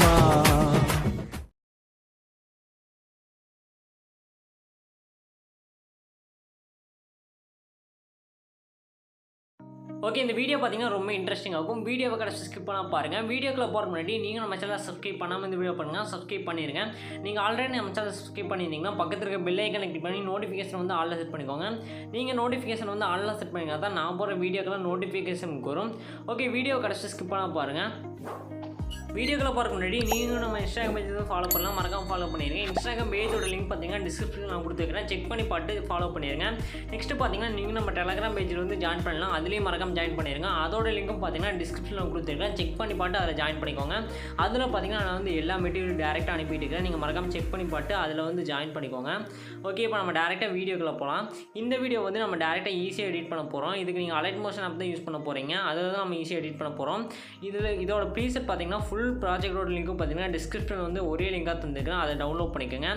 போதுமா? ஓகே, இந்த வீடியோ பார்த்தீங்கன்னா ரொம்ப இன்ட்ரெஸ்டிங்காக இருக்கும். வீடியோவை கடைசி ஸ்கிப் பண்ணால் பாருங்கள். வீடியோக்குள்ள போகிற முன்னாடி நீங்கள் நம்ம சேனலை சப்ஸ்கிரைப் பண்ணாமல் இந்த வீடியோ பண்ணுங்கள், சப்ஸ்கிரைப் பண்ணிடுங்க. நீங்கள் ஆல்ரெடி நம்ம சேனலை சப்ஸ்கிரைப் பண்ணியிருந்தீங்கன்னா பக்கத்தில் இருக்க பெல் ஐக்கனை கிளிக் பண்ணி நோட்டிஃபிகேஷன் வந்து ஆல்ல செட் பண்ணிக்கோங்க. நீங்கள் நோட்டிஃபிகேஷன் வந்து ஆல்ல செட் பண்ணிங்கன்னா தான் நான் போகிற வீடியோக்கெல்லாம் நோட்டிஃபிகேஷன் வரும். ஓகே, வீடியோ கடைசி ஸ்கிப் பண்ணால் பாருங்கள். வீடியோக்குள்ள போகிறதுக்கு முன்னாடி நீங்களும் நம்ம இன்ஸ்டாகிராம் பேஜ் வந்து ஃபாலோ பண்ணலாம், மறக்காம ஃபாலோ பண்ணிடுங்க. இன்ஸ்டாகிராம் பேஜோட லிங்க் பார்த்தீங்கன்னா டிஸ்கிரிப்ஷனில் நான் கொடுத்துருக்கேன், செக் பண்ணி பார்த்து ஃபாலோ பண்ணிடுங்க. நெக்ஸ்ட்டு பார்த்தீங்கன்னா நீங்கள் நம்ம டெலகிராம் பேஜில் வந்து ஜாயின் பண்ணலாம், அதுலேயும் மறக்காம ஜாயின் பண்ணிடுங்க. அதோட லிங்க்கும் பார்த்தீங்கன்னா டிஸ்கிரிப்ஷனில் கொடுத்துருக்கேன், செக் பண்ணி பார்த்து அதில் ஜாயின் பண்ணிக்கோங்க. அதில் பார்த்தீங்கன்னா நான் வந்து எல்லா மெட்டீரியல் டேரெக்டாக அனுப்பிட்டு இருக்கேன், நீங்கள் மறக்காம செக் பண்ணி பார்த்து அதில் வந்து ஜாயின் பண்ணிக்கோங்க. ஓகே, இப்போ நம்ம டேரெக்டாக வீடியோக்குள்ளே போகலாம். இந்த வீடியோ வந்து நம்ம டேரெக்டாக ஈஸியாக எடிட் பண்ண போகிறோம். இதுக்கு நீங்கள் அலைட் மோஷன் ஆப் தான் யூஸ் பண்ண போகிறீங்க, அதில் தான் நம்ம ஈஸியாக எடிட் பண்ண போகிறோம். இதோட ப்ரீசெட் பார்த்தீங்கன்னா ஃபுல் ப்ராஜெக்டோட லிங்க்கும் பார்த்தீங்கன்னா டிஸ்கிரிப்ஷனில் வந்து ஒரே லிங்காக தந்துருக்கேன், அதை டவுன்லோட் பண்ணிக்கோங்க.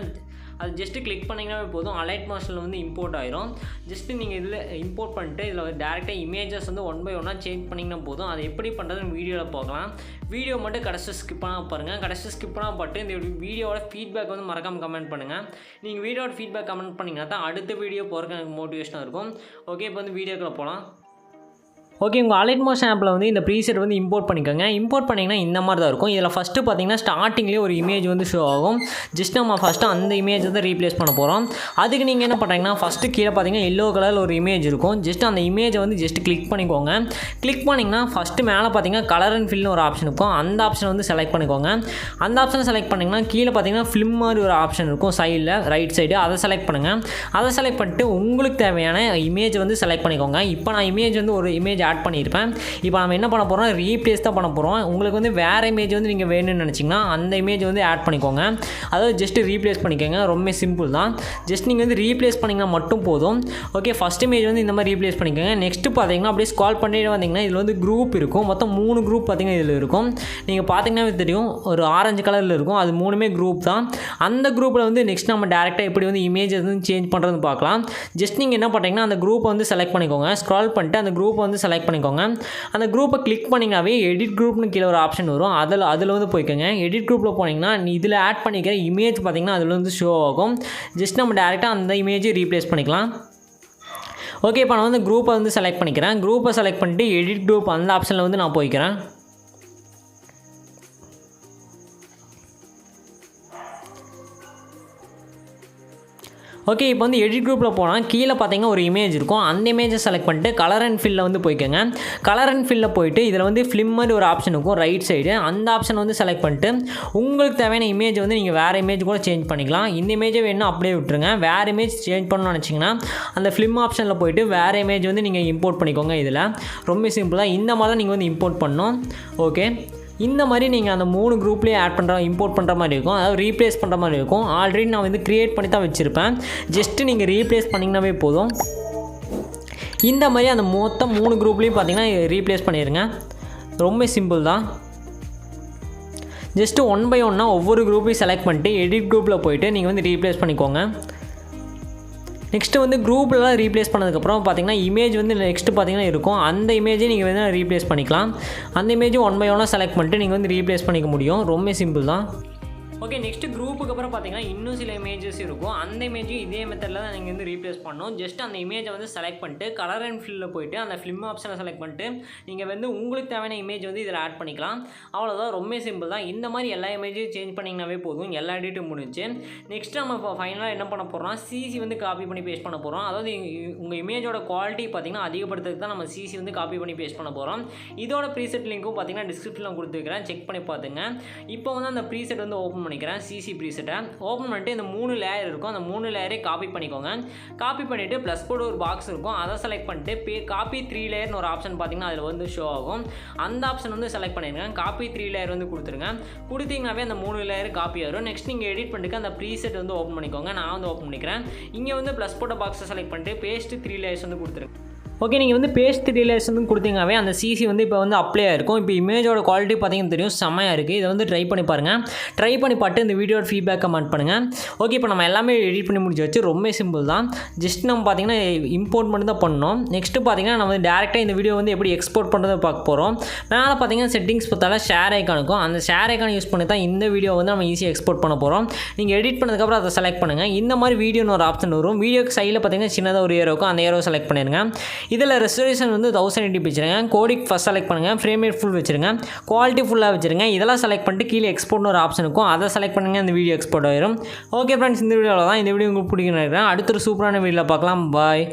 அது ஜஸ்ட்டு கிளிக் பண்ணிங்கனாவே போதும், அலைட் மோஷனில் வந்து இம்போர்ட் ஆயிரும். ஜஸ்ட்டு நீங்கள் இதில் இம்போர்ட் பண்ணிட்டு இதில் டேரெக்டாக இமேஜஸ் வந்து 1 by 1 சேஞ்ச் பண்ணிங்கன்னா போதும். அது எப்படி பண்ணுறதுன்னு வீடியோவில் பார்க்கலாம். வீடியோ மட்டும் கடைசி ஸ்கிப் பண்ணால் பாருங்கள். கடைசி ஸ்கிப் பண்ணால் பட்டு இந்த வீடியோவோட ஃபீட்பேக் வந்து மறக்காமல் கமெண்ட் பண்ணுங்கள். நீங்கள் வீடியோட ஃபீட்பேக் கமெண்ட் பண்ணிங்கன்னா தான் அடுத்த வீடியோ போகிறதுக்கு எனக்கு மோட்டிவேஷனாக இருக்கும். ஓகே, இப்போ வந்து வீடியோக்குள்ளே போகலாம். ஓகே, உங்கள் அலைட் மோஷன் ஆப்பில் வந்து இந்த ப்ரீசெட் வந்து இம்போர்ட் பண்ணிக்கோங்க. இம்போர்ட் பண்ணிங்கன்னா இந்த மாதிரி தான் இருக்கும். இதில் ஃபஸ்ட்டு பார்த்தீங்கன்னா ஸ்டார்டிங்லேயே ஒரு இமேஜ் வந்து ஷோ ஆகும். ஜஸ்ட் நம்ம ஃபஸ்ட்டு அந்த இமேஜ் வந்து ரீப்ளேஸ் பண்ண போகிறோம். அதுக்கு நீங்கள் என்ன பண்ணுறீங்கன்னா ஃபஸ்ட்டு கீழே பார்த்தீங்கன்னா எல்லோ கலரில் ஒரு இமேஜ் இருக்கும். ஜஸ்ட் அந்த இமேஜை வந்து ஜஸ்ட் கிளிக் பண்ணிக்கோங்க. கிளிக் பண்ணிங்கன்னா ஃபஸ்ட்டு மேலே பார்த்தீங்கன்னா கலர் அண்ட் ஃபில்னு ஒரு ஆப்ஷன் இருக்கும், அந்த ஆப்ஷனை வந்து செலக்ட் பண்ணிக்கோங்க. அந்த ஆப்ஷனை செலக்ட் பண்ணிங்கன்னா கீழே பார்த்தீங்கன்னா ஃபிலிம் மாதிரி ஒரு ஆப்ஷன் இருக்கும் சைடில் ரைட் சைடு, அதை செலக்ட் பண்ணுங்கள். அதை செலக்ட் பண்ணிட்டு உங்களுக்கு தேவையான இமேஜ் வந்து செலக்ட் பண்ணிக்கோங்க. இப்போ நான் இமேஜ் வந்து ஒரு இமேஜ் ஆட் பண்ணியிருப்பேன். இப்போ நம்ம என்ன பண்ண போகிறோம், ரீப்ளேஸ் தான் பண்ண போகிறோம். உங்களுக்கு வந்து வேறு இமேஜ் வந்து நீங்கள் வேணும்னு நினச்சிங்கன்னா அந்த இமேஜ் வந்து ஆட் பண்ணிக்கோங்க. அதாவது ஜஸ்ட் ரீப்ளேஸ் பண்ணிக்கோங்க, ரொம்ப சிம்பிள் தான். ஜஸ்ட் நீங்கள் வந்து ரீப்ளேஸ் பண்ணிங்கன்னா மட்டும் போதும். ஓகே, ஃபஸ்ட் இமேஜ் வந்து இந்த மாதிரி ரீப்ளேஸ் பண்ணிக்கோங்க. நெக்ஸ்ட்டு பார்த்தீங்கன்னா அப்படியே ஸ்க்ரால் பண்ணிட்டு வந்தீங்கன்னா இதில் வந்து குரூப் இருக்கும், மொத்தம் 3 குரூப் பார்த்தீங்கன்னா இதில் இருக்கும். நீங்கள் பார்த்தீங்கன்னா தெரியும், ஒரு ஆரஞ்சு கலரில் இருக்கும், அது 3மே குரூப் தான். அந்த குரூப்பில் வந்து நெக்ஸ்ட் நம்ம டேரெக்டாக எப்படி வந்து இமேஜ் வந்து சேஞ்ச் பண்ணுறதுன்னு பார்க்கலாம். ஜஸ்ட் நீங்கள் என்ன பண்ணுறீங்கன்னா அந்த குரூப்பை வந்து செலக்ட் பண்ணிக்கோங்க. ஸ்க்ரால் பண்ணிட்டு அந்த குரூப்பை வந்து செலக்ட் பண்ணிக்கோங்க. அந்த குரூப்பை கிளிக் பண்ணிங்கனாவே எடிட் குரூப்னு கீழே ஒரு ஆப்ஷன் வரும், அதில் வந்து போய்க்கோங்க. எடிட் குரூப்பில் போனீங்கன்னா இதில் ஆட் பண்ணிக்கிற இமேஜ் பார்த்தீங்கன்னா அதில் வந்து ஷோ ஆகும். ஜஸ்ட் நம்ம டேரெக்டாக அந்த இமேஜை ரீப்ளேஸ் பண்ணிக்கலாம். ஓகே, இப்போ நான் வந்து குரூப்பை வந்து செலக்ட் பண்ணிக்கிறேன். குரூப்பை செலக்ட் பண்ணிட்டு எடிட் குரூப் அந்த ஆப்ஷனில் வந்து நான் போய்க்கிறேன். ஓகே, இப்போ வந்து எடிட் குரூப்பில் போனால் கீழே பார்த்தீங்கன்னா ஒரு இமேஜ் இருக்கும், அந்த இமேஜை செலக்ட் பண்ணிட்டு கலர் அண்ட் ஃபில்லில் வந்து போய்க்கோங்க. கலர் அண்ட் ஃபில்லில் போயிட்டு இதில் வந்து ஃபிலிம் மாதிரி ஒரு ஆப்ஷன் இருக்கும் ரைட் சைடு, அந்த ஆப்ஷன் வந்து செலக்ட் பண்ணிட்டு உங்களுக்கு தேவையான இமேஜ் வந்து நீங்கள் வேறு இமேஜ் கூட சேஞ்ச் பண்ணிக்கலாம். இந்த இமேஜை வேணும் அப்படியே விட்டுருங்க. வேறு இமேஜ் சேஞ்ச் பண்ணணும்னு நினச்சிங்கன்னா அந்த ஃபிலிம் ஆப்ஷனில் போயிட்டு வேறு இமேஜ் வந்து நீங்கள் இம்போர்ட் பண்ணிக்கோங்க. இதில் ரொம்ப சிம்பிளாக இந்த மாதிரி தான் நீங்கள் வந்து இம்போர்ட் பண்ணணும். ஓகே, இந்த மாதிரி நீங்கள் அந்த 3 குரூப்லேயே இம்போர்ட் பண்ணுற மாதிரி இருக்கும், அதாவது ரீப்ளேஸ் பண்ணுற மாதிரி இருக்கும். ஆல்ரெடி நான் வந்து க்ரியேட் பண்ணி தான் வச்சுருப்பேன். ஜஸ்ட்டு நீங்கள் ரீப்ளேஸ் பண்ணிங்கனாவே போதும். இந்த மாதிரி அந்த மொத்தம் 3 குரூப்லேயும் பார்த்தீங்கன்னா ரீப்ளேஸ் பண்ணிடுங்க. ரொம்ப சிம்பிள் தான். ஜஸ்ட்டு 1 by 1 ஒவ்வொரு குரூப்பையும் செலக்ட் பண்ணிட்டு எடிட் குரூப்பில் போயிட்டு நீங்கள் வந்து ரீப்ளேஸ் பண்ணிக்கோங்க. நெக்ஸ்ட்டு வந்து குரூப்லலாம் ரீப்ளேஸ் பண்ணதுக்கப்புறம் பார்த்தீங்கன்னா இமேஜ் வந்து நெக்ஸ்ட்டு பார்த்தீங்கன்னா இருக்கும், அந்த இமேஜை நீங்கள் வந்து ரீப்ளேஸ் பண்ணிக்கலாம். அந்த இமேஜை 1 by 1 செலக்ட் பண்ணிட்டு நீங்கள் வந்து ரீப்ளேஸ் பண்ணிக்க முடியும். ரொம்ப சிம்பிள் தான். ஓகே, நெக்ஸ்ட்டு குரூப்புக்கு அப்புறம் பார்த்தீங்கன்னா இன்னும் சில இமேஜஸ் இருக்கும், அந்த இமேஜும் இதே மெத்தடில் தான் நீங்கள் வந்து ரீப்ளேஸ் பண்ணணும். ஜஸ்ட் அந்த இமேஜை வந்து செலக்ட் பண்ணிட்டு கலர் அண்ட் ஃபில்லில் போயிட்டு அந்த ஃபிலிம் ஆப்ஷனை செலக்ட் பண்ணிட்டு நீங்கள் வந்து உங்களுக்கு தேவையான இமேஜ் வந்து இதில் ஆட் பண்ணிக்கலாம். அவ்வளோதான், ரொம்ப சிம்பிள் தான். இந்த மாதிரி எல்லா இமேஜையும் சேஞ்ச் பண்ணிங்கனாவே போதும், எல்லா எடிட்டும் முடிஞ்சு. நெக்ஸ்ட் நம்ம இப்போ ஃபைனலாக என்ன பண்ண போகிறோம்னா சிசி வந்து காப்பி பண்ணி பேஸ்ட் பண்ண போகிறோம். அதாவது உங்கள் இமேஜோட குவாலிட்டி பார்த்தீங்கன்னா அதிகப்படுத்துறதுக்கு தான் நம்ம சிசி வந்து காப்பி பண்ணி பேஸ்ட் பண்ண போகிறோம். இதோட ப்ரீசெட் லிங்க்கும் பார்த்தீங்கன்னா டிஸ்கிரிப்ஷனில் கொடுத்துருக்கிறேன், செக் பண்ணி பார்த்துங்க. இப்போ வந்து அந்த ப்ரீசெட் வந்து ஓப்பன் பண்ணிக்கிறேன். சிசி ப்ரீசெட்டை ஓப்பன் பண்ணிட்டு இந்த 3 லேயர் இருக்கும், அந்த 3 லேயரே காப்பி பண்ணிக்கோங்க. காப்பி பண்ணிவிட்டு ப்ளஸ் போர்டு ஒரு பாக்ஸ் இருக்கும், அதை செலக்ட் பண்ணிட்டு காப்பி 3 லேயர்னு ஒரு ஆப்ஷன் பார்த்தீங்கன்னா அதில் வந்து ஷோ ஆகும், அந்த ஆப்ஷன் வந்து செலக்ட் பண்ணிடுங்க. காப்பி 3 லேயர் வந்து கொடுத்தீங்கன்னாவே அந்த 3 லேயர் காப்பி ஆகும். நெக்ஸ்ட் நீங்கள் எடிட் பண்ணிட்டு அந்த ப்ரீசெட் வந்து ஓப்பன் பண்ணிக்கோங்க. நான் வந்து ஓப்பன் பண்ணிக்கிறேன். இங்கே வந்து ப்ளஸ் போர்டு பாக்ஸை செலக்ட் பண்ணிட்டு பேஸ்ட்டு 3 லேயர்ஸ் வந்து கொடுத்துருங்க. ஓகே, நீங்கள் வந்து பேஸ்ட் ரிலேஷன் கொடுத்தீங்கன்னாவே அந்த சிசி வந்து இப்போ வந்து அப்ளை ஆகிருக்கும். இப்போ இமேஜோட குவாலிட்டி பார்த்தீங்கன்னா தெரியும், செம்மையாக இருக்குது. இதை வந்து ட்ரை பண்ணி பாருங்கள். ட்ரை பண்ணி பார்த்து இந்த வீடியோட ஃபீட்பேக் கமெண்ட் பண்ணுங்கள். ஓகே, இப்போ நம்ம எல்லாமே எடிட் பண்ணி முடிச்சாச்சு. ரொம்ப சிம்பிள் தான். ஜஸ்ட் நம்ம பார்த்தீங்கன்னா இம்போர்ட் மட்டும் தான் பண்ணோம். நெக்ஸ்ட்டு பார்த்தீங்கன்னா நம்ம வந்து டேரெக்டாக இந்த வீடியோ வந்து எப்படி எக்ஸ்போர்ட் பண்ணுறதை பார்க்க போகிறோம். மேலே பார்த்தீங்கன்னா செட்டிங்ஸ் பார்த்தால ஷேர் ஐக்கான் இருக்கும். அந்த ஷேர் ஐக்கான் யூஸ் பண்ணி தான் இந்த வீடியோ வந்து நம்ம ஈஸியாக எக்ஸ்போர்ட் பண்ண போகிறோம். நீங்கள் எடிட் பண்ணதுக்கப்புறம் அதை செலக்ட் பண்ணுங்கள். இந்த மாதிரி வீடியோன்னு ஒரு ஆப்ஷன் வரும். வீடியோக்கு சைடில் பார்த்தீங்கன்னா சின்னதாக ஒரு ஏரோ இருக்கும். அந்த ஏரோ செலக்ட் பண்ணிடுங்க. இதில் ரெசல்யூஷன் வந்து 1080 வச்சுருங்க. கோடிக் ஃபஸ்ட் செலக்ட் பண்ணுங்கள். ஃப்ரேம் ரேட் ஃபுல் வச்சுருங்க. குவாலிட்டி ஃபுல்லாக வச்சுருங்க. இதெல்லாம் செலக்ட் பண்ணிட்டு கீழே எக்ஸ்போர்ட்னு ஒரு ஆப்ஷன் இருக்கும். அதை செலக்ட் பண்ணுங்கள். இந்த வீடியோ எக்ஸ்போர்ட் ஆயிரும். ஓகே ஃப்ரெண்ட்ஸ், இந்த வீடியோவில் தான். இந்த வீடியோ உங்களுக்கு பிடிக்குன்னு நினைக்கிறேன். அடுத்த ஒரு சூப்பரான வீடியோவில் பார்க்கலாம். பாய்.